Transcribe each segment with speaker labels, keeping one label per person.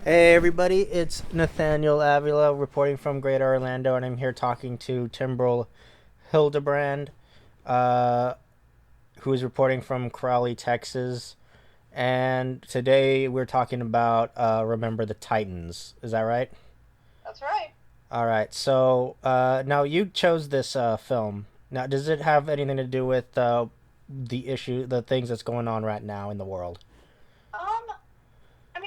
Speaker 1: Hey everybody, it's Nathaniel Avila reporting from Greater Orlando, and I'm here talking to Timbrel Hildebrand, uh, who is reporting from Crowley, Texas. And today we're talking about Remember the Titans. Is that right?
Speaker 2: That's right.
Speaker 1: All right. So now you chose this film. Now, does it have anything to do with the things that's going on right now in the world?
Speaker 2: Um,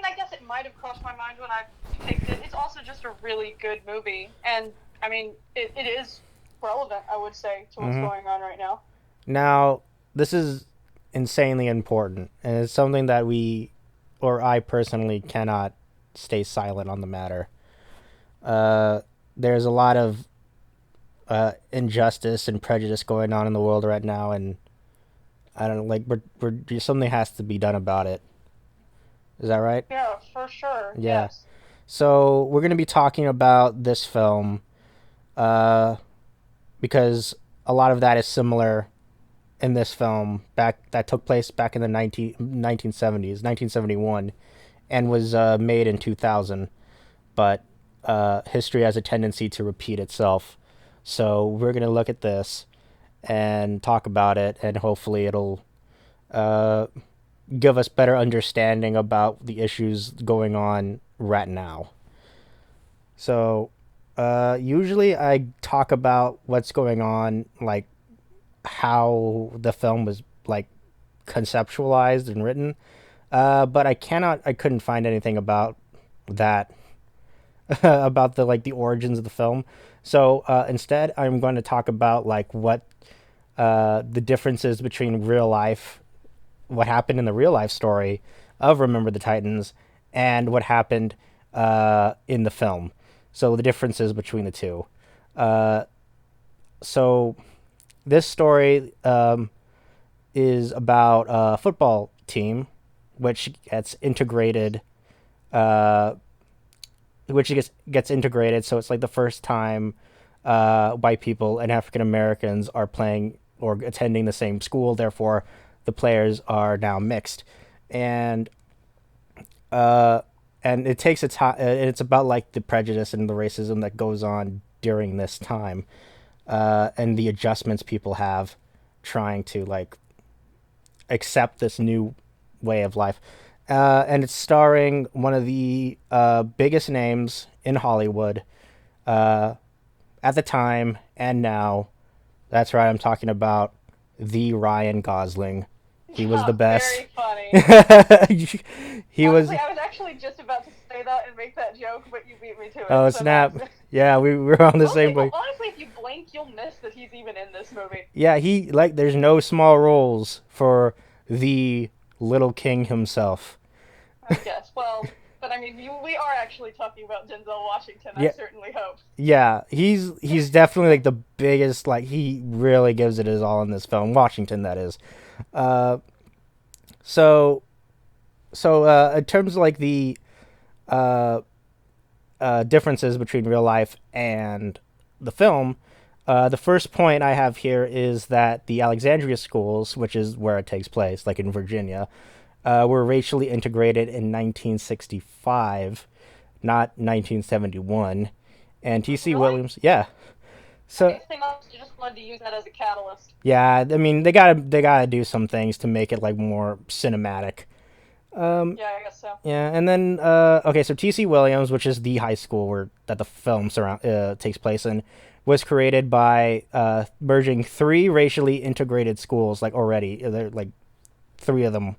Speaker 2: I guess it might have crossed my mind when I picked it. It's also just a really good movie, and it is relevant, I would say, to what's
Speaker 1: Mm-hmm.
Speaker 2: going on right now.
Speaker 1: Now, this is insanely important, and it's something that or I personally, cannot stay silent on the matter. Uh, there's a lot of injustice and prejudice going on in the world right now, and I don't know, like something has to be done about it. Is that right?
Speaker 2: Yeah, for sure.
Speaker 1: Yeah.
Speaker 2: Yes.
Speaker 1: So we're gonna be talking about this film, uh, because a lot of that is similar in this film that took place back in the 1970s, 1971, and was made in 2000. But history has a tendency to repeat itself. So we're going to look at this and talk about it, and hopefully it'll uh, give us better understanding about the issues going on right now. So usually I talk about what's going on, like how the film was like conceptualized and written. But I couldn't find anything about that, about the origins of the film. So instead, I'm going to talk about like what the differences between real life, what happened in the real life story of Remember the Titans, and what happened in the film. So the differences between the two. Uh, so this story is about a football team which gets integrated, uh, which gets integrated. So it's like the first time white people and African Americans are playing or attending the same school. Therefore, the players are now mixed, and uh, and it takes its time. It's about like the prejudice and the racism that goes on during this time, and the adjustments people have trying to like accept this new way of life. And it's starring one of the biggest names in Hollywood at the time and now. That's right, I'm talking about the Ryan Gosling. He was the
Speaker 2: Yeah,
Speaker 1: best.
Speaker 2: very funny.
Speaker 1: He
Speaker 2: Honestly,
Speaker 1: was.
Speaker 2: I was actually just about to say that and make that joke, but you beat me to it.
Speaker 1: Oh,
Speaker 2: So now,
Speaker 1: snap. Yeah, we were on the
Speaker 2: most
Speaker 1: same
Speaker 2: people,
Speaker 1: way.
Speaker 2: honestly, if you blink, you'll miss that he's even in this movie.
Speaker 1: Yeah, there's no small roles for the little king himself.
Speaker 2: I guess. Well, but we are actually talking about Denzel Washington. I
Speaker 1: Yeah,
Speaker 2: certainly hope.
Speaker 1: yeah, he's definitely like the biggest. Like he really gives it his all in this film. Washington, that is. Uh, so in terms of like the uh, differences between real life and the film, the first point I have here is that the Alexandria schools, which is where it takes place, like in Virginia, were racially integrated in 1965, not 1971. And T.C.
Speaker 2: Really?
Speaker 1: Williams, yeah.
Speaker 2: I
Speaker 1: So
Speaker 2: guess they must have just wanted to use that as a catalyst.
Speaker 1: yeah, I mean they gotta do some things to make it like more cinematic.
Speaker 2: Yeah, I guess so.
Speaker 1: Yeah, and then okay, so T.C. Williams, which is the high school where that the film takes place in, was created by merging three racially integrated schools. Like already, there like three of them.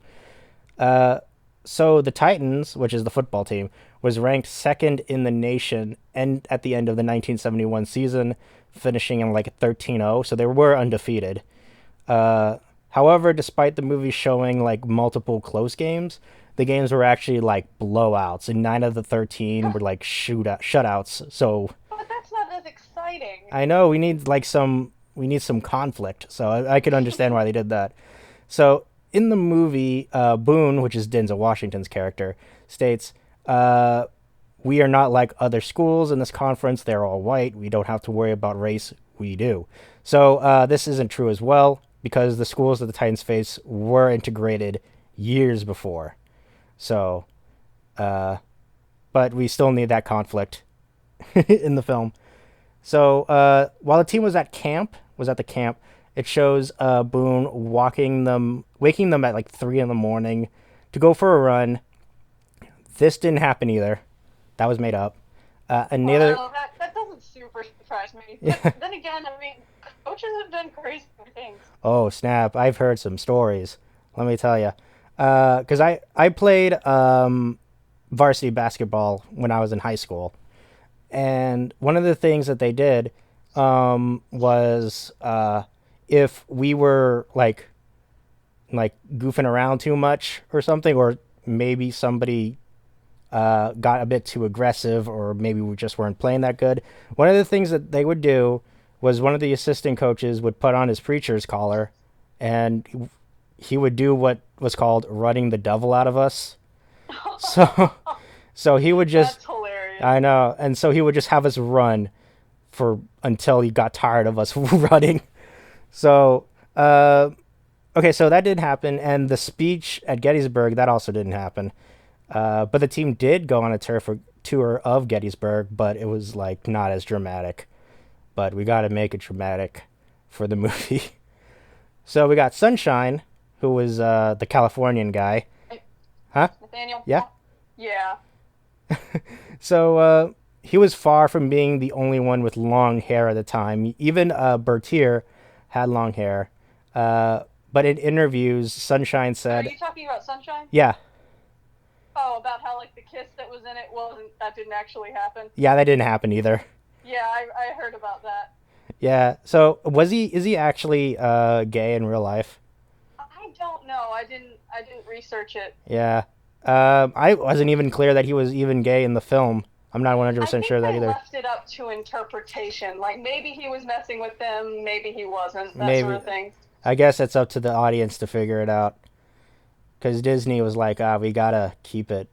Speaker 1: Uh, so the Titans, which is the football team, was ranked second in the nation, and at the end of the 1971 season, finishing in like 13-0. So they were undefeated. Uh, However, despite the movie showing like multiple close games, the games were actually like blowouts, and 9 of the 13 were like shutouts. So
Speaker 2: But that's not as exciting.
Speaker 1: I know we need some conflict. So I could understand why they did that. So in the movie, Boone, which is Denzel Washington's character, states, "We are not like other schools in this conference. They're all white. We don't have to worry about race. We do." So this isn't true as well because the schools that the Titans face were integrated years before. So, but but we still need that conflict in the film. So while the team was at the camp, it shows Boone waking them at like 3 in the morning to go for a run. This didn't happen either. That was made up. And neither.
Speaker 2: Well, that doesn't super surprise me. But then again, I mean, coaches have done crazy things.
Speaker 1: Oh snap! I've heard some stories. Let me tell you, because I played varsity basketball when I was in high school, and one of the things that they did was if we were like goofing around too much or something, or maybe somebody got a bit too aggressive, or maybe we just weren't playing that good. One of the things that they would do was one of the assistant coaches would put on his preacher's collar, and he would do what was called running the devil out of us. So, so he would just,
Speaker 2: That's hilarious.
Speaker 1: I know, and so he would just have us run for until he got tired of us running. So, okay, so that did happen, and the speech at Gettysburg that also didn't happen. But the team did go on a tour of Gettysburg, but it was like not as dramatic. But we got to make it dramatic for the movie. So we got Sunshine, who was the Californian guy.
Speaker 2: Hey,
Speaker 1: Huh?
Speaker 2: Nathaniel?
Speaker 1: Yeah.
Speaker 2: Yeah.
Speaker 1: So he was far from being the only one with long hair at the time. Even Bertier had long hair. But in interviews, Sunshine
Speaker 2: Are
Speaker 1: said,
Speaker 2: you talking about Sunshine?
Speaker 1: "Yeah,
Speaker 2: Oh, about how like the kiss that was in it wasn't that didn't actually happen.
Speaker 1: yeah, that didn't happen either."
Speaker 2: Yeah, I heard about that.
Speaker 1: Yeah. So was he? Is he actually gay in real life?
Speaker 2: I don't know. I didn't research it.
Speaker 1: Yeah. I wasn't even clear that he was even gay in the film. I'm not
Speaker 2: I
Speaker 1: 100%
Speaker 2: think
Speaker 1: sure that
Speaker 2: they
Speaker 1: either.
Speaker 2: left it up to interpretation. Like maybe he was messing with them, maybe he wasn't, that sort
Speaker 1: Maybe.
Speaker 2: of thing.
Speaker 1: I guess it's up to the audience to figure it out. Because Disney was like, we gotta keep it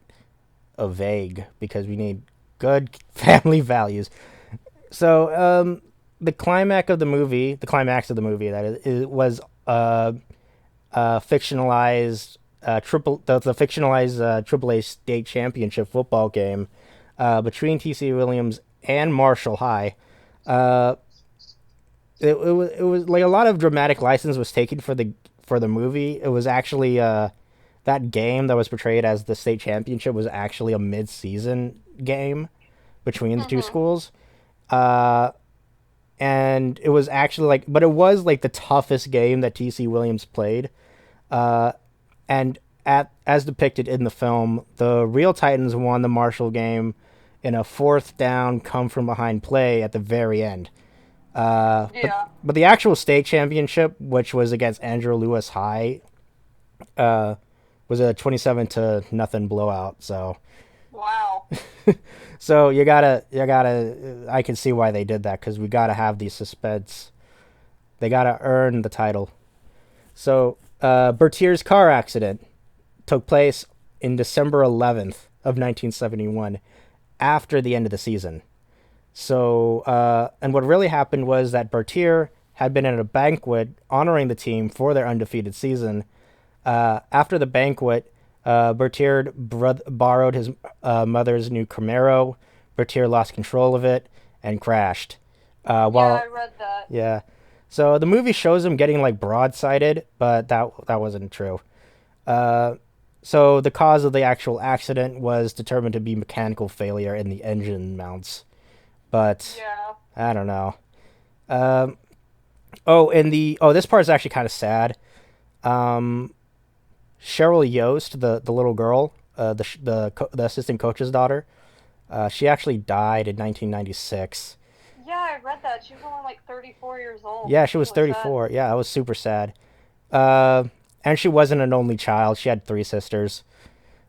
Speaker 1: vague because we need good family values. So, the climax of the movie, that is was fictionalized the fictionalized AAA state championship football game between TC Williams and Marshall High. Uh, it was like a lot of dramatic license was taken for the movie. It was actually that game that was portrayed as the state championship was actually a mid-season game between the two
Speaker 2: Mhm.
Speaker 1: schools. Uh, and it was actually like, but it was like the toughest game that TC Williams played. Uh, and at as depicted in the film, the real Titans won the Marshall game in a fourth down come from behind play at the very end. Uh, but
Speaker 2: Yeah.
Speaker 1: but the actual state championship, which was against Andrew Lewis High, uh, was a 27-0 blowout.
Speaker 2: Wow.
Speaker 1: So you gotta. I can see why they did that because we gotta have the suspense. They gotta earn the title. So Bertier's car accident took place in December 11th of 1971, after the end of the season. So, and what really happened was that Bertier had been at a banquet honoring the team for their undefeated season. After the banquet, Bertier borrowed his mother's new Camaro. Bertier lost control of it and crashed.
Speaker 2: Yeah, I
Speaker 1: While
Speaker 2: read that.
Speaker 1: Yeah, so the movie shows him getting like broadsided, but that wasn't true. Uh, so the cause of the actual accident was determined to be mechanical failure in the engine mounts, but
Speaker 2: Yeah.
Speaker 1: I don't know. Um, oh, this part is actually kind of sad. Um, Cheryl Yost, the little girl, the assistant coach's daughter, she actually died in 1996.
Speaker 2: Yeah, I read that. She was only like 34 years old.
Speaker 1: Yeah, she
Speaker 2: That's
Speaker 1: was
Speaker 2: really sad.
Speaker 1: 34. Yeah, that was super sad. Uh, and she wasn't an only child. She had three sisters.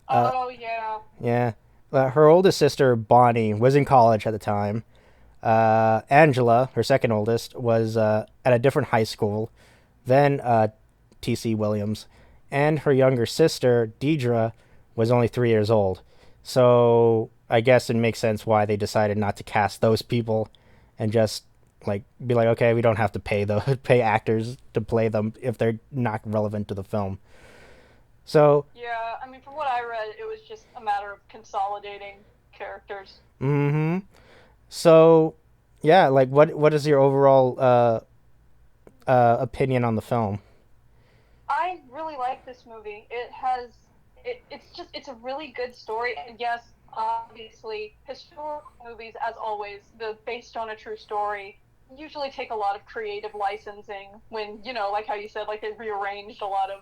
Speaker 1: Uh,
Speaker 2: Oh, yeah.
Speaker 1: yeah. Her oldest sister, Bonnie, was in college at the time. Angela, her second oldest, was at a different high school than T.C. Williams. And her younger sister, Deidre, was only 3 years old. So I guess it makes sense why they decided not to cast those people and just like be like, okay, we don't have to pay actors to play them if they're not relevant to the film. So
Speaker 2: Yeah, I mean, from what I read, it was just a matter of consolidating characters.
Speaker 1: Mm-hmm. So, yeah, like what is your overall opinion on the film?
Speaker 2: I really like this movie. It's a really good story, and yes, obviously, historical movies, as always, the based on a true story, usually take a lot of creative licensing when, like how you said, like they rearranged a lot of,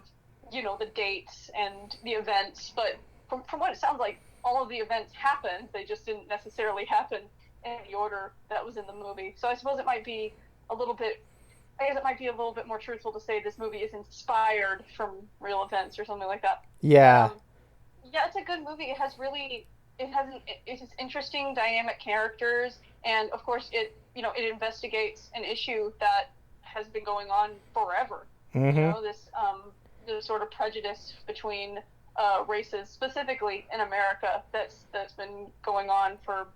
Speaker 2: the dates and the events. But from what it sounds like, all of the events happened. They just didn't necessarily happen in the order that was in the movie. So I suppose it might be a little bit I guess it might be a little bit more truthful to say this movie is inspired from real events or something like that. But
Speaker 1: Yeah,
Speaker 2: yeah, it's a good movie. It has interesting dynamic characters, and of course it investigates an issue that has been going on forever.
Speaker 1: mm-hmm.
Speaker 2: The sort of prejudice between races, specifically in America, that's been going on for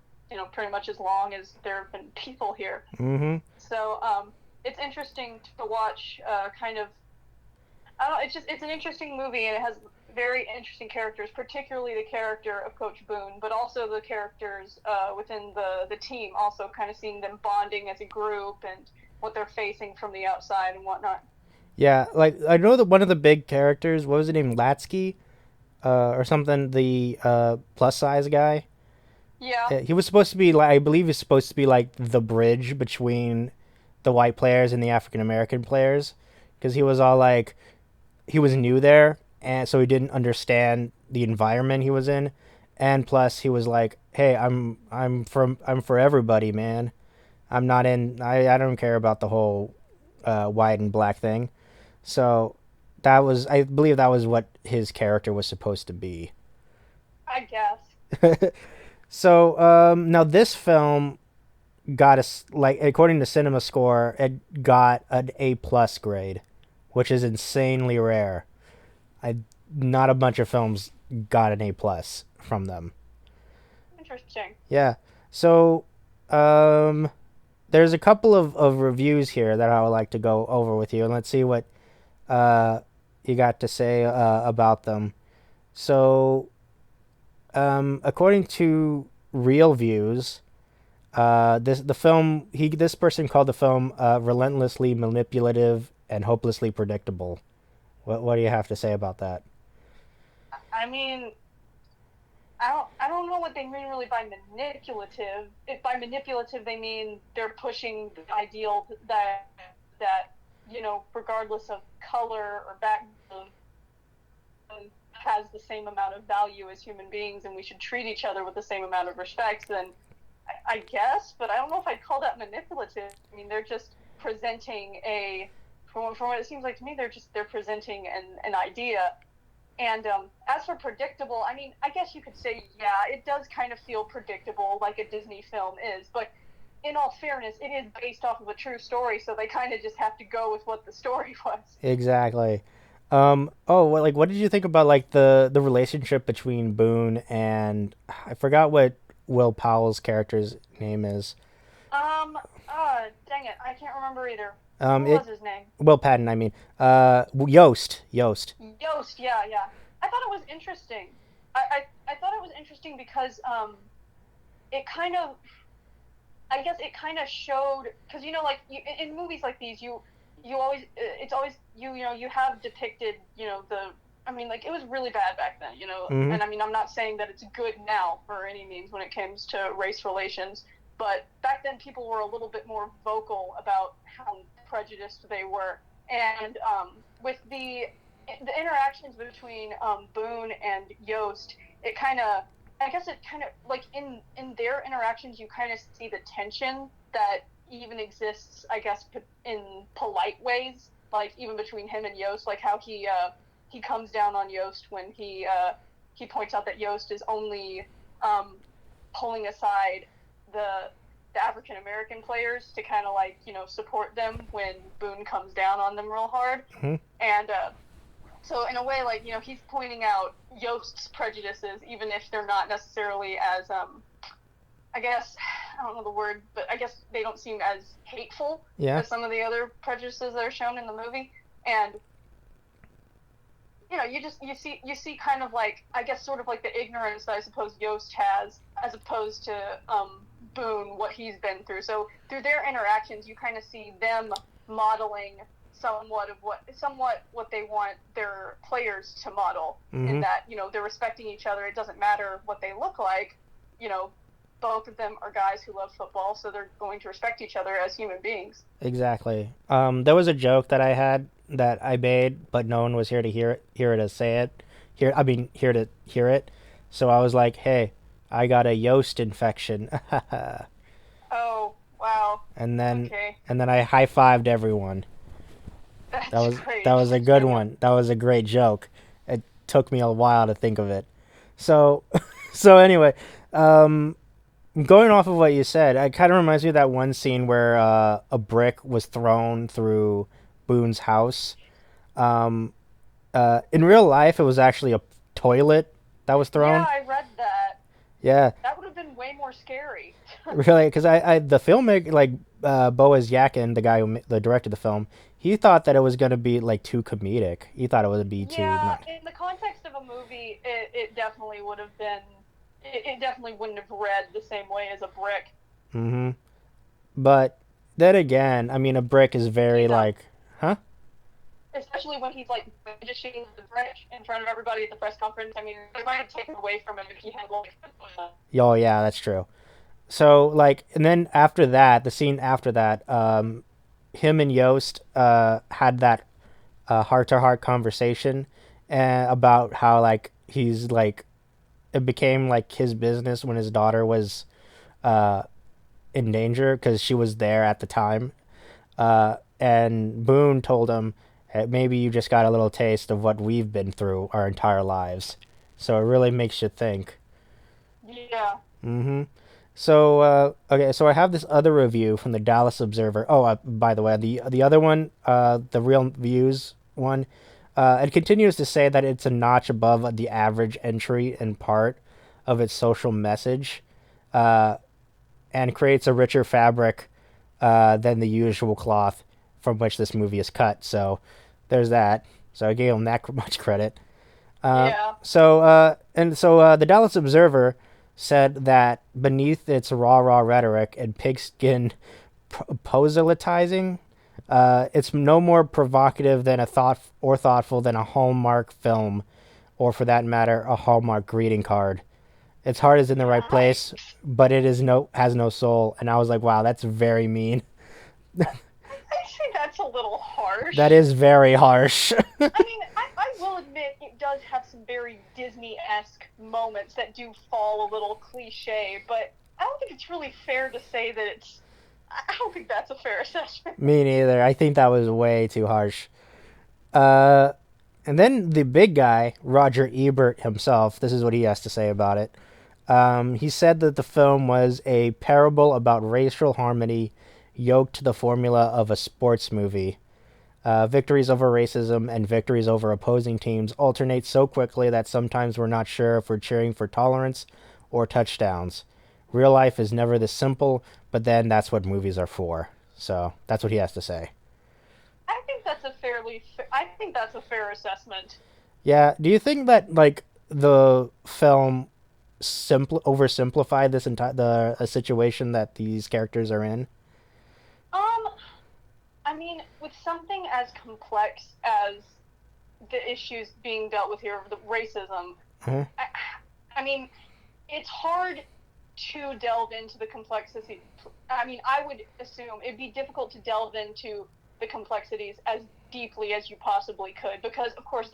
Speaker 2: pretty much as long as there have been people here.
Speaker 1: Mm-hmm.
Speaker 2: So it's interesting to watch. Kind of, I don't know. It's an interesting movie, and it has very interesting characters, particularly the character of Coach Boone, but also the characters within the team. Also, kind of seeing them bonding as a group and what they're facing from the outside and whatnot.
Speaker 1: Yeah, like I know that one of the big characters, what was it named, Latsky, or something, the plus size guy.
Speaker 2: Yeah,
Speaker 1: He was supposed to be like, I believe he's supposed to be like the bridge between the white players and the African American players, because he was all like, he was new there, and so he didn't understand the environment he was in, and plus he was like, hey, I'm for everybody, man. I'm not in. I don't care about the whole white and black thing. So that was, I believe that was what his character was supposed to be.
Speaker 2: I guess.
Speaker 1: So now this film got us, like, according to Cinema Score, it got an A plus grade, which is insanely rare. I Not a bunch of films got an A plus from them.
Speaker 2: Interesting.
Speaker 1: Yeah. So there's a couple of reviews here that I would like to go over with you, and let's see what uh, you got to say about them. So according to Real Views, this person called the film relentlessly manipulative and hopelessly predictable. What do you have to say about that?
Speaker 2: I mean, I don't know what they mean really by manipulative. If by manipulative they mean they're pushing the ideal that regardless of color or background, has the same amount of value as human beings, and we should treat each other with the same amount of respect. Then I guess, but I don't know if I'd call that manipulative. I mean, they're just presenting from what it seems like to me, they're presenting an idea. And as for predictable, I mean, I guess you could say, yeah, it does kind of feel predictable, like a Disney film is. But in all fairness, it is based off of a true story, so they kind of just have to go with what the story was.
Speaker 1: Exactly. Like, what did you think about like the relationship between Boone and, I forgot what Will Powell's character's name is.
Speaker 2: Dang it, I can't remember either. What
Speaker 1: It
Speaker 2: was his name?
Speaker 1: Will Patton, I mean, Yost, Yost.
Speaker 2: Yost. Yeah, yeah. I thought it was interesting. I thought it was interesting because it kind of I guess it kind of showed because like in movies like these you always it's always you have depicted the I mean like it was really bad back then
Speaker 1: Mm-hmm.
Speaker 2: and I mean I'm not saying that it's good now for any means when it comes to race relations, but back then people were a little bit more vocal about how prejudiced they were. And with the interactions between Boone and Yost, it kind of I guess it kind of like in their interactions you kind of see the tension that even exists, I guess, in polite ways, like even between him and Yost, like how he comes down on Yost when he points out that Yost is only um, pulling aside the African American players to kind of like support them when Boone comes down on them real hard.
Speaker 1: Mm-hmm.
Speaker 2: And so in a way, like he's pointing out Yost's prejudices, even if they're not necessarily as I guess I don't know the word, but I guess they don't seem as hateful
Speaker 1: Yeah.
Speaker 2: as some of the other prejudices that are shown in the movie. And you see kind of like, I guess, sort of like the ignorance that I suppose Yost has, as opposed to Boone, what he's been through. So through their interactions, you kind of see them modeling somewhat what they want their players to model, in
Speaker 1: Mm-hmm.
Speaker 2: that they're respecting each other. It doesn't matter what they look like. You know, both of them are guys who love football, so they're going to respect each other as human beings.
Speaker 1: Exactly. There was a joke that I had that I made, but no one was here to hear it to say it. Here to hear it. So I was like, "Hey, I got a Yost infection,"
Speaker 2: Oh, wow.
Speaker 1: and then
Speaker 2: Okay.
Speaker 1: and then I high fived everyone.
Speaker 2: That's
Speaker 1: That
Speaker 2: great.
Speaker 1: was a good one. That was a great joke. It took me a while to think of it. So, so anyway, um, going off of what you said, it kind of reminds me of that one scene where a brick was thrown through Boone's house. Um, in real life, it was actually a toilet that was
Speaker 2: Yeah,
Speaker 1: thrown.
Speaker 2: I read that.
Speaker 1: Yeah,
Speaker 2: That would have been way more scary.
Speaker 1: really, because the filmmaker, like Boaz Yakin, the guy who directed the film, he thought that it was gonna be like too comedic. He thought it would be too
Speaker 2: Yeah,
Speaker 1: not.
Speaker 2: in the context of a movie, it definitely would have been. It definitely wouldn't have read the same way as a brick.
Speaker 1: Mm-hmm. But then again, I mean, a brick is very
Speaker 2: He's
Speaker 1: like, huh?
Speaker 2: especially when he's like brandishing the brick in front of everybody at the press conference. I mean, they might have taken away from him if he had like.
Speaker 1: Oh yeah, that's true. So like, and then after that, the scene after that, him and Yost had that heart to heart conversation about how like he's like it became like his business when his daughter was uh, in danger because she was there at the time. And Boone told him, hey, maybe you just got a little taste of what we've been through our entire lives. So it really makes you think.
Speaker 2: Yeah.
Speaker 1: Mm-hmm. So okay, so I have this other review from the Dallas Observer. Oh, by the way, the other one, the Real Views one, it continues to say that it's a notch above the average entry and part of its social message, uh, and creates a richer fabric than the usual cloth from which this movie is cut. So there's that. So I gave him that much credit.
Speaker 2: Yeah.
Speaker 1: The Dallas Observer said that beneath its raw rhetoric and pigskin proselytizing, it's no more provocative than a thoughtful than a Hallmark film, or for that matter, a Hallmark greeting card. Its heart is in the right place,
Speaker 2: Yikes.
Speaker 1: but it is no has no soul. And I was like, wow, that's very mean.
Speaker 2: I think that's a little
Speaker 1: That
Speaker 2: harsh.
Speaker 1: is very harsh.
Speaker 2: I mean, I will admit it does have some very Disney-esque moments that do fall a little cliche, but I don't think it's really fair to say that it's. I don't think that's a fair assessment.
Speaker 1: Me neither. I think that was way too harsh. Uh, and then the big guy, Roger Ebert himself, this is what he has to say about it. He said that the film was a parable about racial harmony yoked to the formula of a sports movie. Victories over racism and victories over opposing teams alternate so quickly that sometimes we're not sure if we're cheering for tolerance or touchdowns. Real life is never this simple, but then that's what movies are for. So that's what he has to say.
Speaker 2: I think that's a fair assessment.
Speaker 1: Yeah. Do you think that like the film oversimplified this entire the a situation that these characters are in?
Speaker 2: Um, I mean, with something as complex as the issues being dealt with here, the racism,
Speaker 1: Huh?
Speaker 2: I, I mean, it's hard to delve into the complexity. I mean, I would assume it'd be difficult to delve into the complexities as deeply as you possibly could, because of course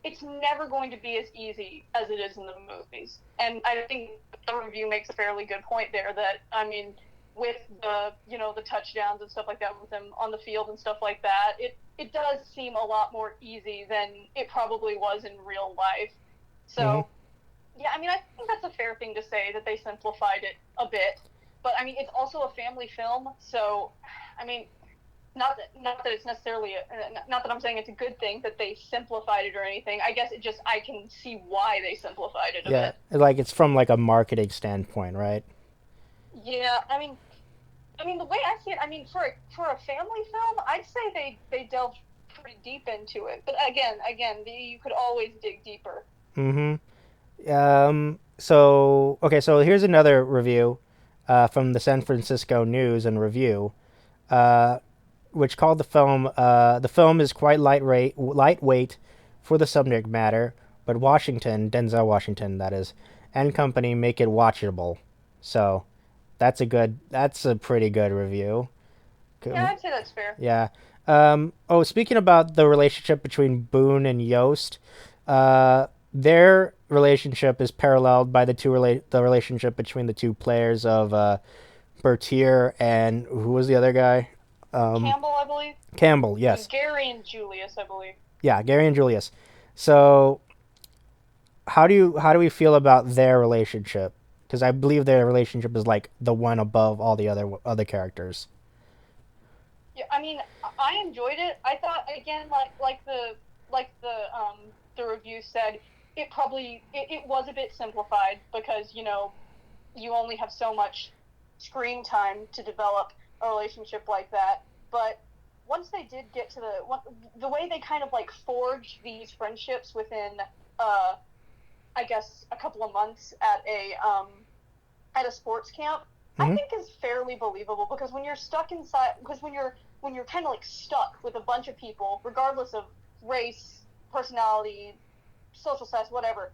Speaker 2: it's never going to be as easy as it is in the movies. And I think the review makes a fairly good point there, that I mean, with the touchdowns and stuff like that, with them on the field and stuff like that, it does seem a lot more easy than it probably was in real life.
Speaker 1: Mm-hmm.
Speaker 2: So yeah, I mean, I think that's a fair thing to say, that they simplified it a bit. But I mean, it's also a family film, so I mean, not that it's necessarily not that I'm saying it's a good thing that they simplified it or anything. I guess I can see why they simplified it a
Speaker 1: Yeah,
Speaker 2: bit.
Speaker 1: like it's from like a marketing standpoint, right?
Speaker 2: Yeah, I mean, the way I see it, I mean, for a family film, I'd say they delved pretty deep into it. But again, you could always dig deeper.
Speaker 1: Mm-hmm. So here's another review from the San Francisco News and Review, uh, which called the film. The film is quite lightweight for the subject matter, but Denzel Washington, that is, and company make it watchable. So that's a pretty good review.
Speaker 2: Yeah, I'd say that's fair.
Speaker 1: Yeah. Speaking about the relationship between Boone and Yost, their relationship is paralleled by the relationship between the two players of Bertier and who was the other guy? Um,
Speaker 2: Campbell, I believe.
Speaker 1: Campbell.
Speaker 2: It was
Speaker 1: Yes.
Speaker 2: Gary and Julius, I believe.
Speaker 1: Yeah, Gary and Julius. So how do we feel about their relationship? Because I believe their relationship is like the one above all the other characters.
Speaker 2: Yeah, I mean, I enjoyed it. I thought again, the review said, it was a bit simplified because you only have so much screen time to develop a relationship like that. But once they did get to the way they kind of like forged these friendships within, uh, I guess, a couple of months at a sports camp, I
Speaker 1: Mm-hmm.
Speaker 2: think is fairly believable because when you're stuck inside, because when you're kind of like stuck with a bunch of people, regardless of race, personality, social status, whatever,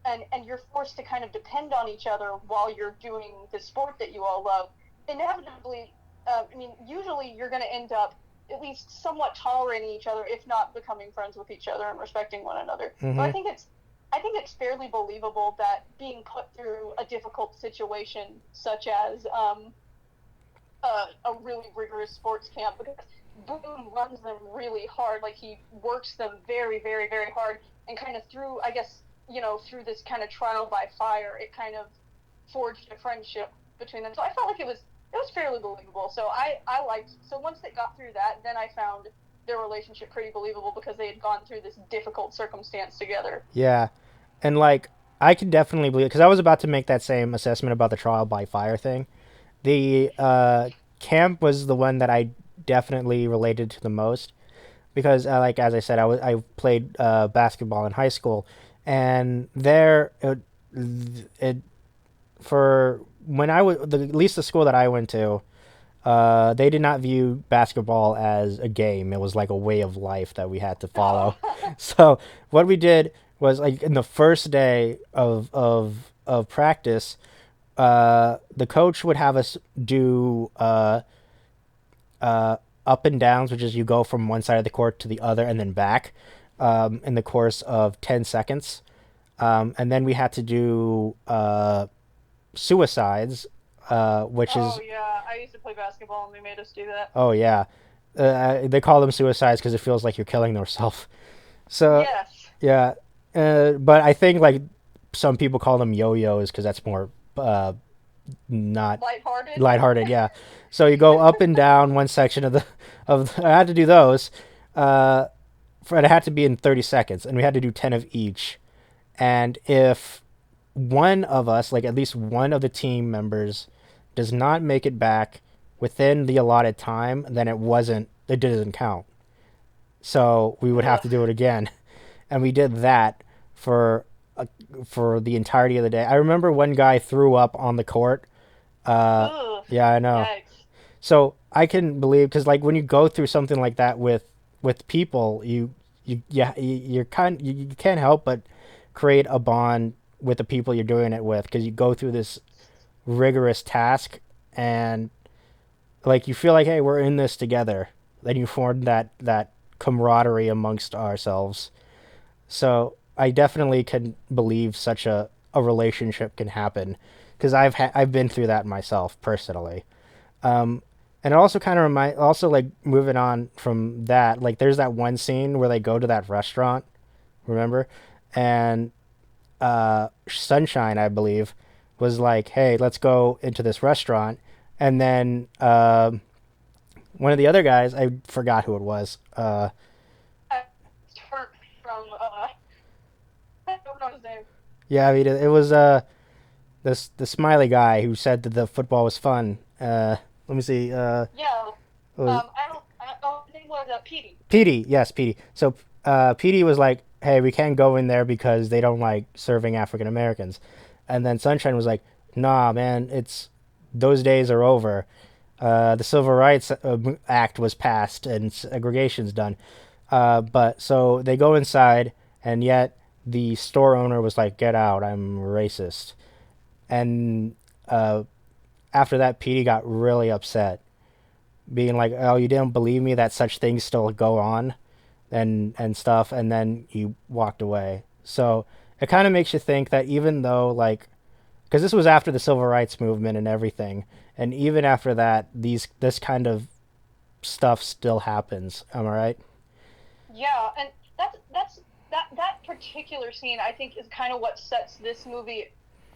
Speaker 2: and you're forced to kind of depend on each other while you're doing the sport that you all love, inevitably, I mean, usually you're going to end up at least somewhat tolerating each other, if not becoming friends with each other and respecting one another. So
Speaker 1: Mm-hmm.
Speaker 2: I think it's fairly believable that being put through a difficult situation, such as a really rigorous sports camp, because Boone runs them really hard. Like he works them very, very, very hard, and kind of through, I guess, through this kind of trial by fire, it kind of forged a friendship between them. So I felt like it was fairly believable. So I liked. So once they got through that, then I found their relationship pretty believable because they had gone through this difficult circumstance together.
Speaker 1: Yeah, and like I could definitely believe because I was about to make that same assessment about the trial by fire thing. The camp was the one that I definitely related to the most because, like as I said, I played basketball in high school, and it for when at least the school that I went to, they did not view basketball as a game. It was like a way of life that we had to follow.
Speaker 2: Oh,
Speaker 1: So what we did was like in the first day of practice, the coach would have us do uh, up and downs, which is you go from one side of the court to the other and then back in the course of 10 seconds. And then we had to do suicides, which
Speaker 2: oh
Speaker 1: is
Speaker 2: yeah, I used to play basketball and they made us do that.
Speaker 1: oh yeah, they call them suicides because it feels like you're killing yourself. So
Speaker 2: Yes,
Speaker 1: yeah, but I think like some people call them yo-yos because that's more not
Speaker 2: lighthearted.
Speaker 1: lighthearted. Yeah, so you go up and down one section I had to do those. Uh, it had to be in 30 seconds, and we had to do 10 of each. And if one of us, like at least one of the team members, does not make it back within the allotted time, then it doesn't count. So we would have
Speaker 2: Ugh.
Speaker 1: to do it again, and we did that for uh, for the entirety of the day. I remember one guy threw up on the court.
Speaker 2: Ugh.
Speaker 1: Yeah, I know.
Speaker 2: Yikes.
Speaker 1: So I can believe because like when you go through something like that with people, you can't help but create a bond with the people you're doing it with because you go through this rigorous task and like you feel like hey we're in this together. Then you form that camaraderie amongst ourselves. So I definitely can believe such a relationship can happen because I've been through that myself personally. Um, and it also kind of also like moving on from that, like there's that one scene where they go to that restaurant, remember? And Sunshine, I believe, was like, "Hey, let's go into this restaurant." And then one of the other guys, I forgot who it was.
Speaker 2: Turk from I don't know his name.
Speaker 1: Yeah, I mean, it was the smiley guy who said that the football was fun. Let me see.
Speaker 2: Yeah.
Speaker 1: It was
Speaker 2: I don't. his name was Petey.
Speaker 1: Petey, yes, Petey. So Petey was like, "Hey, we can't go in there because they don't like serving African Americans," and then Sunshine was like, "Nah, man, it's those days are over. The Civil Rights Act was passed and segregation's done." But so they go inside, and yet the store owner was like, "Get out! I'm racist." And uh, after that, Petey got really upset, being like, "Oh, you didn't believe me that such things still go on." And stuff, and then he walked away. So it kind of makes you think that even though like, because this was after the civil rights movement and everything, and even after that, this kind of stuff still happens. Am I right?
Speaker 2: Yeah, and that particular scene I think is kind of what sets this movie,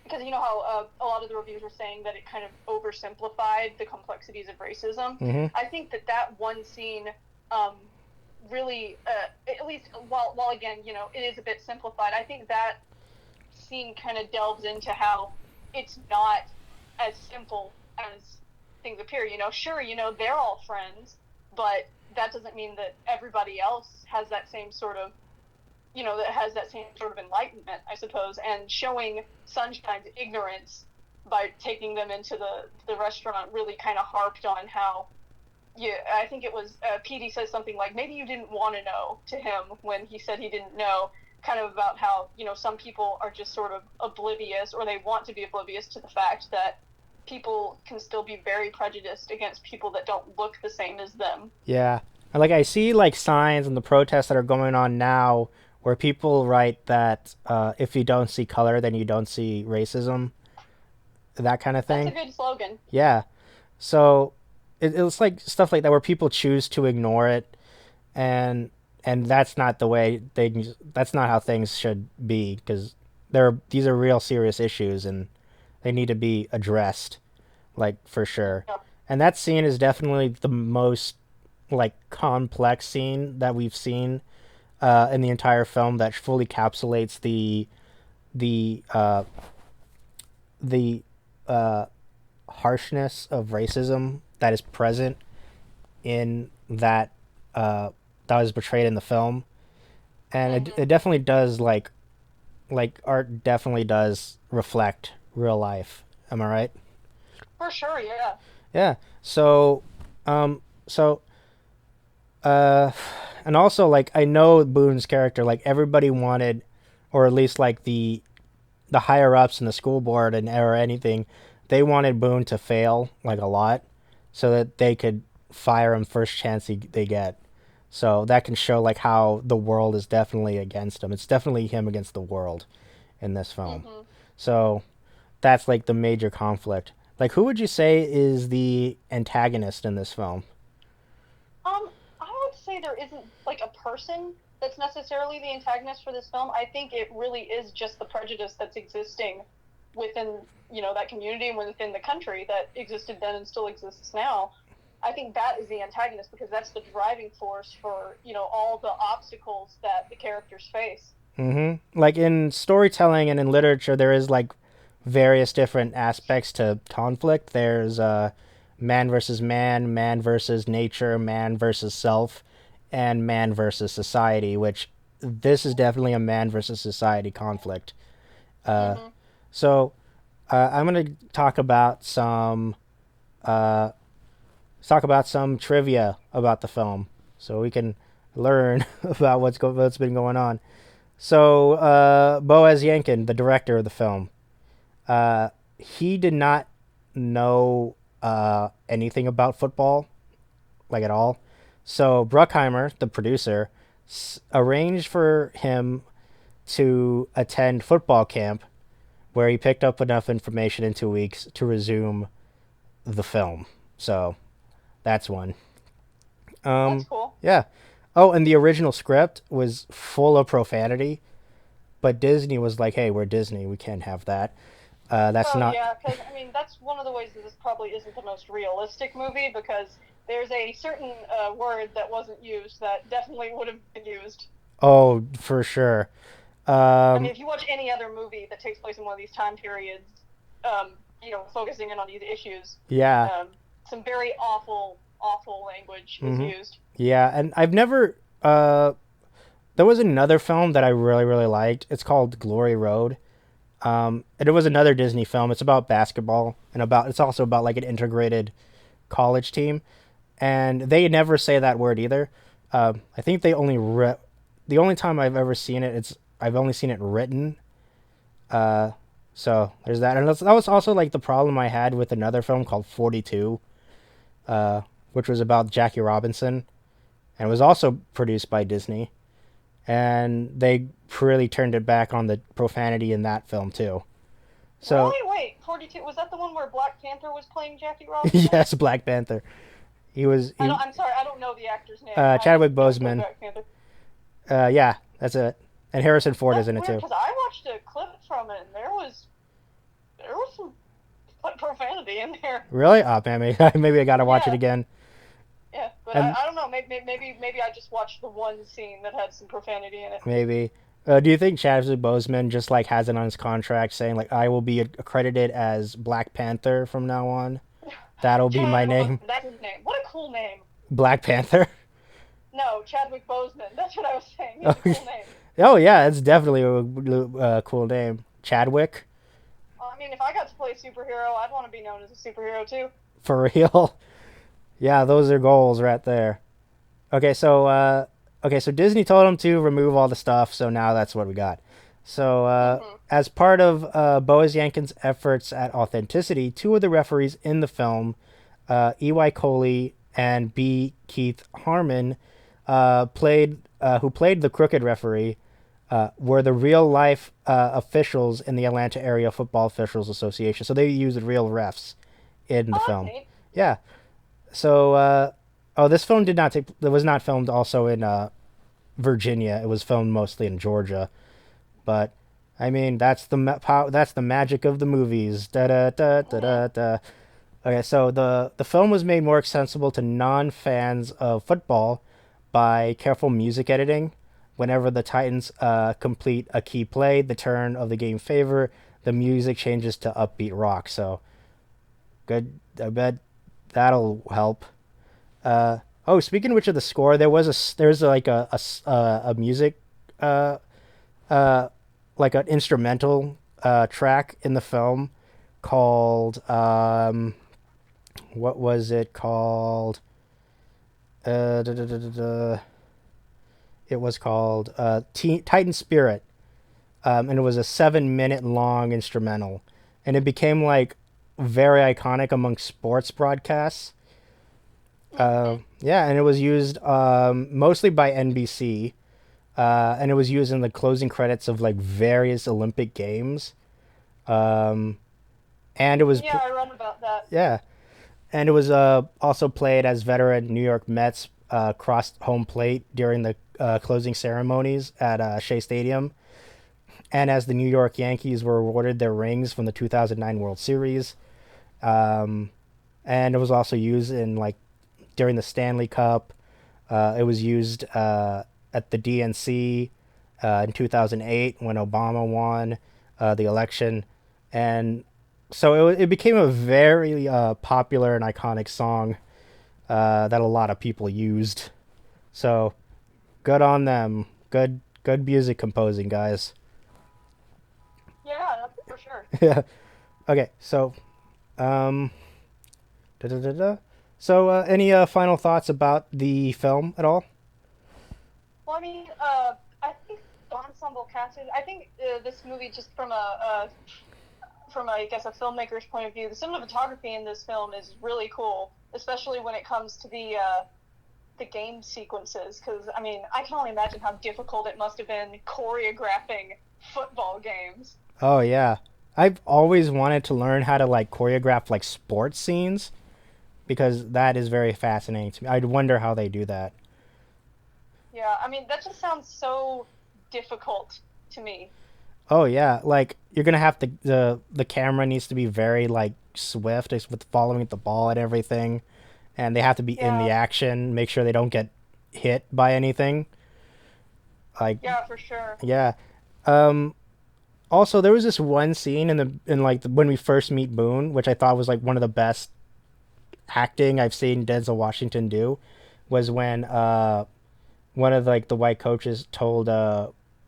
Speaker 2: because you know how a lot of the reviews were saying that it kind of oversimplified the complexities of racism.
Speaker 1: Mm-hmm.
Speaker 2: I think that one scene um, really, at least while again, it is a bit simplified. I think that scene kind of delves into how it's not as simple as things appear. Sure, they're all friends, but that doesn't mean that everybody else has that same sort of, that has that same sort of enlightenment, I suppose, and showing Sunshine's ignorance by taking them into the restaurant really kind of harped on how, yeah, I think it was Petey says something like, maybe you didn't want to know to him when he said he didn't know, kind of about how, some people are just sort of oblivious, or they want to be oblivious to the fact that people can still be very prejudiced against people that don't look the same as them.
Speaker 1: Yeah. And like I see like signs and the protests that are going on now where people write that if you don't see color, then you don't see racism, that kind of
Speaker 2: That's a
Speaker 1: thing.
Speaker 2: good slogan.
Speaker 1: Yeah. So it's like stuff like that where people choose to ignore it, and that's not the way things. That's not how things should be because these are real serious issues and they need to be addressed, like for sure.
Speaker 2: Yeah,
Speaker 1: And that scene is definitely the most like complex scene that we've seen in the entire film that fully encapsulates the the harshness of racism that is present in uh, that was portrayed in the film, and it
Speaker 2: hmm,
Speaker 1: definitely does like art definitely does reflect real life. Am I right?
Speaker 2: for sure. Yeah.
Speaker 1: Yeah. So, so uh, and also like I know Boone's character, like everybody wanted, or at least like the higher ups in the school board and or anything, they wanted Boone to fail like a lot, so that they could fire him first chance they get. So that can show like how the world is definitely against him. It's definitely him against the world in this film.
Speaker 2: Hmm.
Speaker 1: So that's like the major conflict. Like who would you say is the antagonist in this film?
Speaker 2: I would say there isn't like a person that's necessarily the antagonist for this film. I think it really is just the prejudice that's existing within, that community and within the country that existed then and still exists now. I think that is the antagonist because that's the driving force for, all the obstacles that the characters face.
Speaker 1: Mm-hmm. Like in storytelling and in literature, there is like various different aspects to conflict. There's man versus man, man versus nature, man versus self, and man versus society. Which this is definitely a man versus society conflict. Uh,
Speaker 2: Hmm.
Speaker 1: so I'm gonna talk about uh, talk about some trivia about the film, so we can learn about what's been going on. So Boaz Yakin, the director of the film, he did not know anything about football, like at all. So Bruckheimer, the producer, arranged for him to attend football camp, where he picked up enough information in 2 weeks to resume the film. So that's one.
Speaker 2: That's
Speaker 1: Um,
Speaker 2: cool.
Speaker 1: yeah. Oh, and the original script was full of profanity, but Disney was like, "Hey, we're Disney. We can't have that. That's
Speaker 2: Oh
Speaker 1: not."
Speaker 2: yeah, because I mean that's one of the ways that this probably isn't the most realistic movie because there's a certain word that wasn't used that definitely would have been used.
Speaker 1: Oh, for sure.
Speaker 2: I mean,
Speaker 1: Um,
Speaker 2: if you watch any other movie that takes place in one of these time periods, focusing in on these issues,
Speaker 1: yeah.
Speaker 2: some very awful, awful language is
Speaker 1: Hmm.
Speaker 2: used.
Speaker 1: Yeah, and I've never. There was another film that I really really liked. It's called Glory Road. And it was another Disney film. It's about basketball and about. It's also about like an integrated college team, and they never say that word either. I think they only the only time I've ever seen it, it's I've only seen it written. Uh, so there's that, and that was also like the problem I had with another film called 42, uh, which was about Jackie Robinson, and was also produced by Disney, and they really turned it back on the profanity in that film too. So
Speaker 2: Really? Wait, 42. Was that the one where Black Panther was playing Jackie Robinson?
Speaker 1: yes, Black Panther. He was
Speaker 2: I
Speaker 1: he
Speaker 2: don't. I'm sorry. I don't know the actor's name. I just
Speaker 1: Chadwick
Speaker 2: know he played
Speaker 1: Boseman.
Speaker 2: Black Panther.
Speaker 1: Yeah, that's it. And Harrison Ford is
Speaker 2: That's
Speaker 1: in it
Speaker 2: weird
Speaker 1: too.
Speaker 2: because I watched a clip from it and there was some profanity in there.
Speaker 1: Really? Oh man, maybe I gotta watch it
Speaker 2: Yeah,
Speaker 1: again.
Speaker 2: yeah. But
Speaker 1: And
Speaker 2: I don't know. Maybe I just watched the one scene that had some profanity in it.
Speaker 1: maybe. Do you think Chadwick Boseman just like has it on his contract saying like I will be accredited as Black Panther from now on? That'll be my
Speaker 2: Chadwick
Speaker 1: name,
Speaker 2: Boseman. That's his name. What a cool name.
Speaker 1: Black Panther.
Speaker 2: No, Chadwick Boseman. That's what I was saying. It's a cool name.
Speaker 1: Oh yeah, it's definitely a cool name, Chadwick.
Speaker 2: I mean, if I got to play a superhero, I'd want to be known as a superhero too.
Speaker 1: For real. Yeah, those are goals right there. Okay, so Disney told him to remove all the stuff, so now that's what we got. So
Speaker 2: Hmm.
Speaker 1: as part of Boaz Yankin's efforts at authenticity, two of the referees in the film, E.Y. Coley and B. Keith Harmon, who played the crooked referee, were the real life officials in the Atlanta Area Football Officials Association. So they used real refs in the
Speaker 2: Oh, that's
Speaker 1: film.
Speaker 2: neat.
Speaker 1: Yeah. So, this film did not take. It was not filmed also in Virginia. It was filmed mostly in Georgia. But I mean, that's the magic of the movies. Da da da da
Speaker 2: Hmm.
Speaker 1: da da. Okay, so the film was made more accessible to non fans of football by careful music editing. Whenever the Titans complete a key play, the turn of the game favor, the music changes to upbeat rock. So good. I bet that'll help. Speaking of which of the score, there's like a music uh uh like an instrumental track in the film called what was it called? Da, da, da, da, da. It was called Titan Spirit, and it was a 7 minute long instrumental, and it became like very iconic among sports broadcasts.
Speaker 2: Hmm.
Speaker 1: Yeah, and it was used mostly by NBC, and it was used in the closing credits of like various Olympic games. Um, and it was
Speaker 2: Yeah, I read about that.
Speaker 1: yeah, and it was also played as veteran New York Mets crossed home plate during the closing ceremonies at Shea Stadium, and as the New York Yankees were awarded their rings from the 2009 World Series. Um, and it was also used in like during the Stanley Cup. It was used at the DNC in 2008 when Obama won the election, and so it became a very popular and iconic song that a lot of people used. So good on them. Good music composing, guys.
Speaker 2: Yeah, that's for sure.
Speaker 1: Yeah. Okay. So um, da, da, da, da. So any final thoughts about the film at all?
Speaker 2: Well, I mean, I think the ensemble cast is. I think this movie, just from I guess a filmmaker's point of view, the cinematography in this film is really cool, especially when it comes to the game sequences. Because I mean, I can only imagine how difficult it must have been choreographing football games.
Speaker 1: Oh yeah. I've always wanted to learn how to like choreograph like sports scenes because that is very fascinating to me. I'd wonder how they do that.
Speaker 2: Yeah, I mean, that just sounds so difficult to me.
Speaker 1: Oh yeah, like you're gonna have to the camera needs to be very like swift with following the ball and everything, and they have to be in the
Speaker 2: Yeah,
Speaker 1: action, make sure they don't get hit by anything. Like
Speaker 2: yeah, for sure.
Speaker 1: yeah. Um, Also, there was this one scene in when we first meet Boone, which I thought was like one of the best acting I've seen Denzel Washington do was when one of like the white coaches told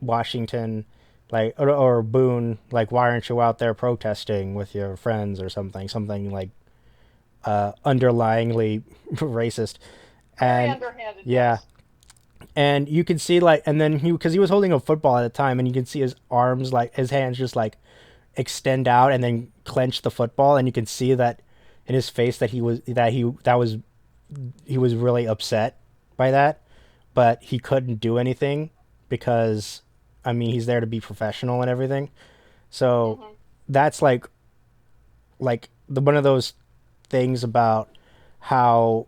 Speaker 1: Washington like or Boone like why aren't you out there protesting with your friends or something like underlyingly racist.
Speaker 2: Very
Speaker 1: And
Speaker 2: underhanded,
Speaker 1: yeah,
Speaker 2: yes.
Speaker 1: and you can see like and then he because he was holding a football at the time and you can see his arms like his hands just like extend out and then clench the football and you can see that in his face that he was really upset by that, but he couldn't do anything because I mean he's there to be professional and everything. So
Speaker 2: Hmm.
Speaker 1: that's like the one of those things about how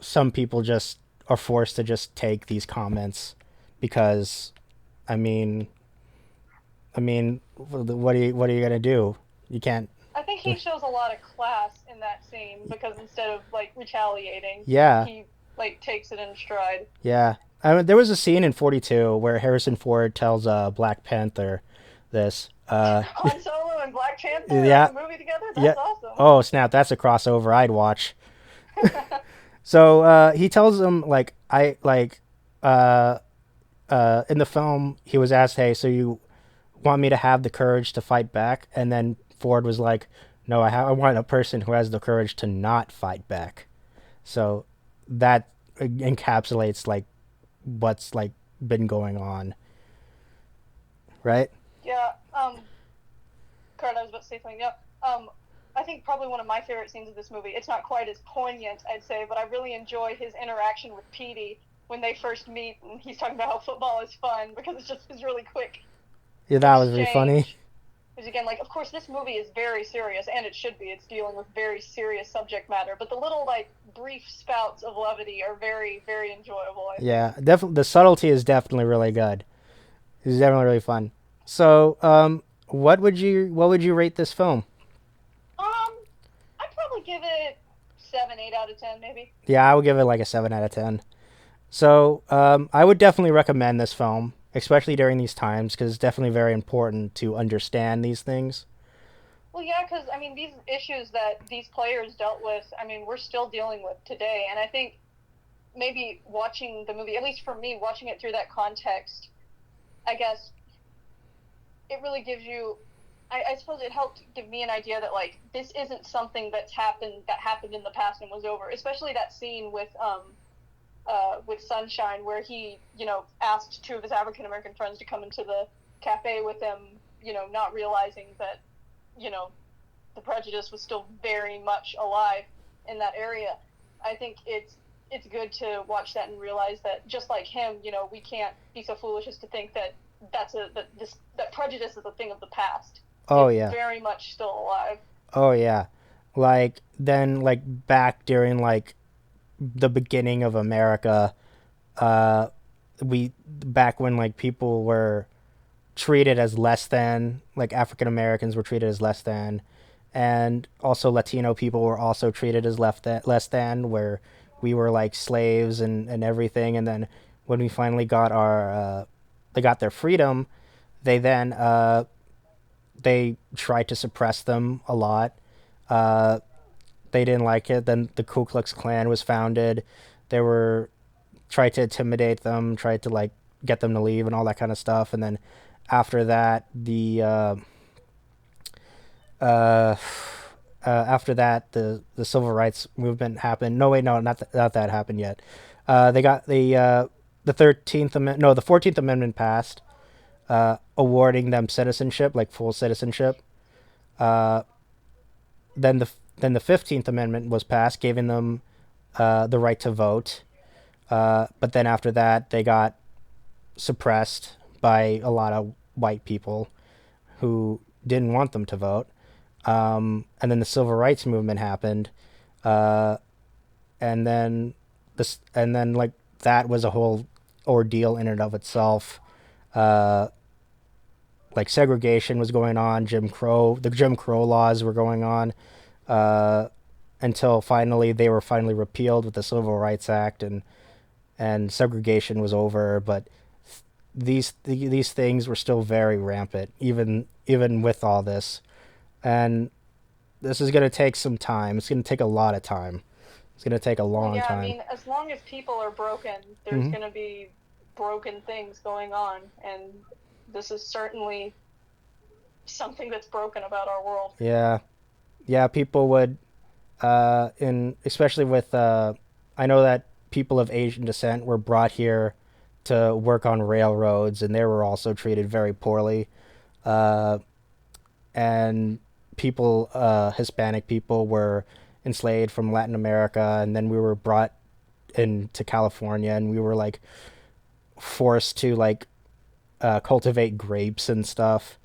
Speaker 1: some people just are forced to just take these comments because I mean what are you gonna do? You can't.
Speaker 2: I think he shows a lot of class in that scene because instead of like retaliating,
Speaker 1: Yeah,
Speaker 2: he like takes it in stride.
Speaker 1: yeah. I mean, there was a scene in 42 where Harrison Ford tells Black Panther this.
Speaker 2: Han Solo and Black Panther are in
Speaker 1: Yeah,
Speaker 2: a movie together?
Speaker 1: yeah.
Speaker 2: That's awesome.
Speaker 1: Oh snap! That's a crossover I'd watch. So he tells him like uh, in the film he was asked, "Hey, so you want me to have the courage to fight back?" And then Ford was like, "No, I want a person who has the courage to not fight back." So that encapsulates like what's like been going on, right?
Speaker 2: Yeah, Kurt, I was about to say something. Yeah, I think probably one of my favorite scenes of this movie. It's not quite as poignant, I'd say, but I really enjoy his interaction with Petey when they first meet, and he's talking about how football is fun because it's just this really quick
Speaker 1: Yeah, that was really funny.
Speaker 2: exchange. Because again, like, of course, this movie is very serious, and it should be. It's dealing with very serious subject matter, but the little like brief spouts of levity are very, very enjoyable. I think.
Speaker 1: Yeah, definitely the subtlety is definitely really good. It's definitely really fun. So, what would you rate this film?
Speaker 2: I'd probably give it 7, 8 out of 10, maybe.
Speaker 1: Yeah, I would give it like a 7 out of 10. So, I would definitely recommend this film, especially during these times, because it's definitely very important to understand these things.
Speaker 2: Well, yeah, because I mean, these issues that these players dealt with, I mean, we're still dealing with today, and I think maybe watching the movie, at least for me, watching it through that context, I guess it really gives you. I suppose it helped give me an idea that like this isn't something that happened in the past and was over. Especially that scene with Sunshine where he asked two of his African American friends to come into the cafe with him, not realizing that you know the prejudice was still very much alive in that area. I think it's good to watch that and realize that just like him, we can't be so foolish as to think that that prejudice is a thing of the past.
Speaker 1: Oh
Speaker 2: It's
Speaker 1: yeah,
Speaker 2: very much still alive.
Speaker 1: oh yeah. Like then, like back during like the beginning of America, uh, we back when like people were treated as less than, like African Americans were treated as less than, and also Latino people were also treated as less than, where we were like slaves and everything. And then when we finally got our, they got their freedom, they then they tried to suppress them a lot. Uh, they didn't like it. Then the Ku Klux Klan was founded. They were tried to intimidate them, tried to like get them to leave and all that kind of stuff. And then after that, uh, after that, the civil rights movement happened. No, wait, no, not that happened yet. They got the 13th Amendment, no, the 14th Amendment passed, awarding them citizenship, like full citizenship. Uh, then the 15th Amendment was passed, giving them the right to vote. But then after that, they got suppressed by a lot of white people who didn't want them to vote. And then the civil rights movement happened, uh, and then and then like that was a whole ordeal in and of itself. Uh, like segregation was going on, the Jim Crow laws were going on, uh, until finally they were finally repealed with the Civil Rights Act, and segregation was over. But these things were still very rampant, even with all this, and this is going to take some time. It's going to take a lot of time. It's gonna take a
Speaker 2: Well,
Speaker 1: long
Speaker 2: yeah, I
Speaker 1: time.
Speaker 2: mean, as long as people are broken, there's
Speaker 1: Hmm.
Speaker 2: going to be broken things going on, and this is certainly something that's broken about our world.
Speaker 1: Yeah, yeah. People would, in especially with, I know that people of Asian descent were brought here to work on railroads, and they were also treated very poorly. Uh, and people, Hispanic people, were enslaved from Latin America, and then we were brought into California, and we were like forced to like cultivate grapes and stuff,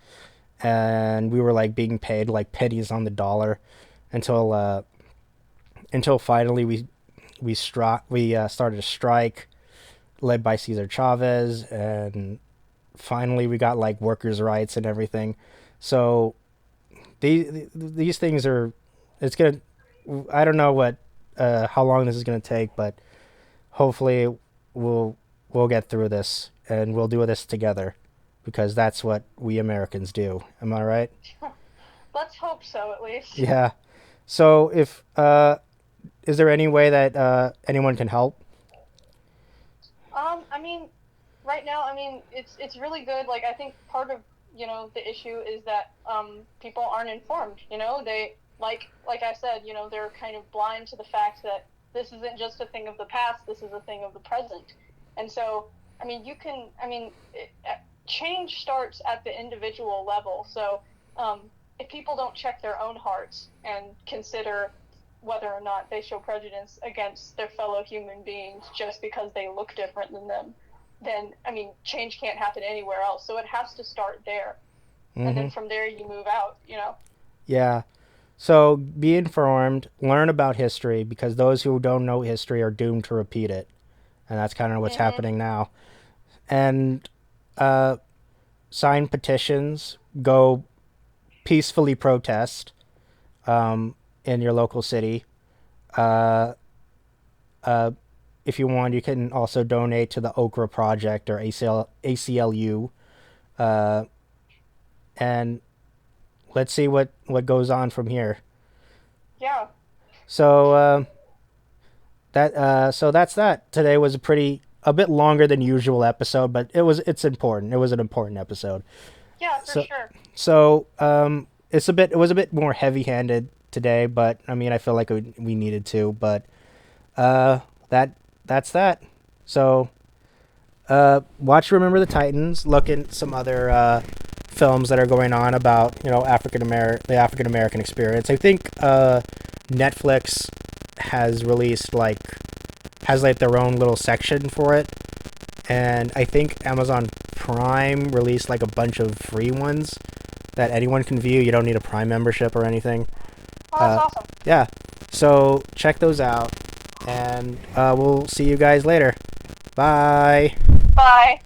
Speaker 1: and we were like being paid like pennies on the dollar until finally we started a strike led by Cesar Chavez, and finally we got like workers' rights and everything. So these things are, it's gonna, I don't know what how long this is gonna take, but hopefully we'll we'll get through this and we'll do this together because that's what we Americans do. Am I right?
Speaker 2: Let's hope so, at least.
Speaker 1: Yeah. So if is there any way that anyone can help?
Speaker 2: I mean, right now, I mean, it's really good. Like, I think part of the issue is that people aren't informed. They like I said, they're kind of blind to the fact that this isn't just a thing of the past. This is a thing of the present. And so, I mean, change starts at the individual level. So, if people don't check their own hearts and consider whether or not they show prejudice against their fellow human beings just because they look different than them, then, I mean, change can't happen anywhere else. So it has to start there. And
Speaker 1: Mm-hmm.
Speaker 2: then from there, you move out.
Speaker 1: Yeah. So be informed, learn about history because those who don't know history are doomed to repeat it, and that's kind of what's
Speaker 2: Mm-hmm.
Speaker 1: happening now. And uh, sign petitions, go peacefully protest in your local city. Uh, uh, if you want, you can also donate to the Okra Project or ACLU, uh, and let's see what goes on from here.
Speaker 2: Yeah.
Speaker 1: So so that's that. Today was a bit longer than usual episode, but it's important. It was an important episode.
Speaker 2: Yeah, for
Speaker 1: So
Speaker 2: sure.
Speaker 1: it was a bit more heavy handed today, but I mean I feel like we needed to. But uh, that that's that. So watch Remember the Titans. Look at some other films that are going on about the African American experience. I think Netflix has released has like their own little section for it, and I think Amazon Prime released like a bunch of free ones that anyone can view. You don't need a Prime membership or anything.
Speaker 2: Oh, that's
Speaker 1: Uh,
Speaker 2: awesome.
Speaker 1: yeah, so check those out, and we'll see you guys later. Bye.
Speaker 2: Bye.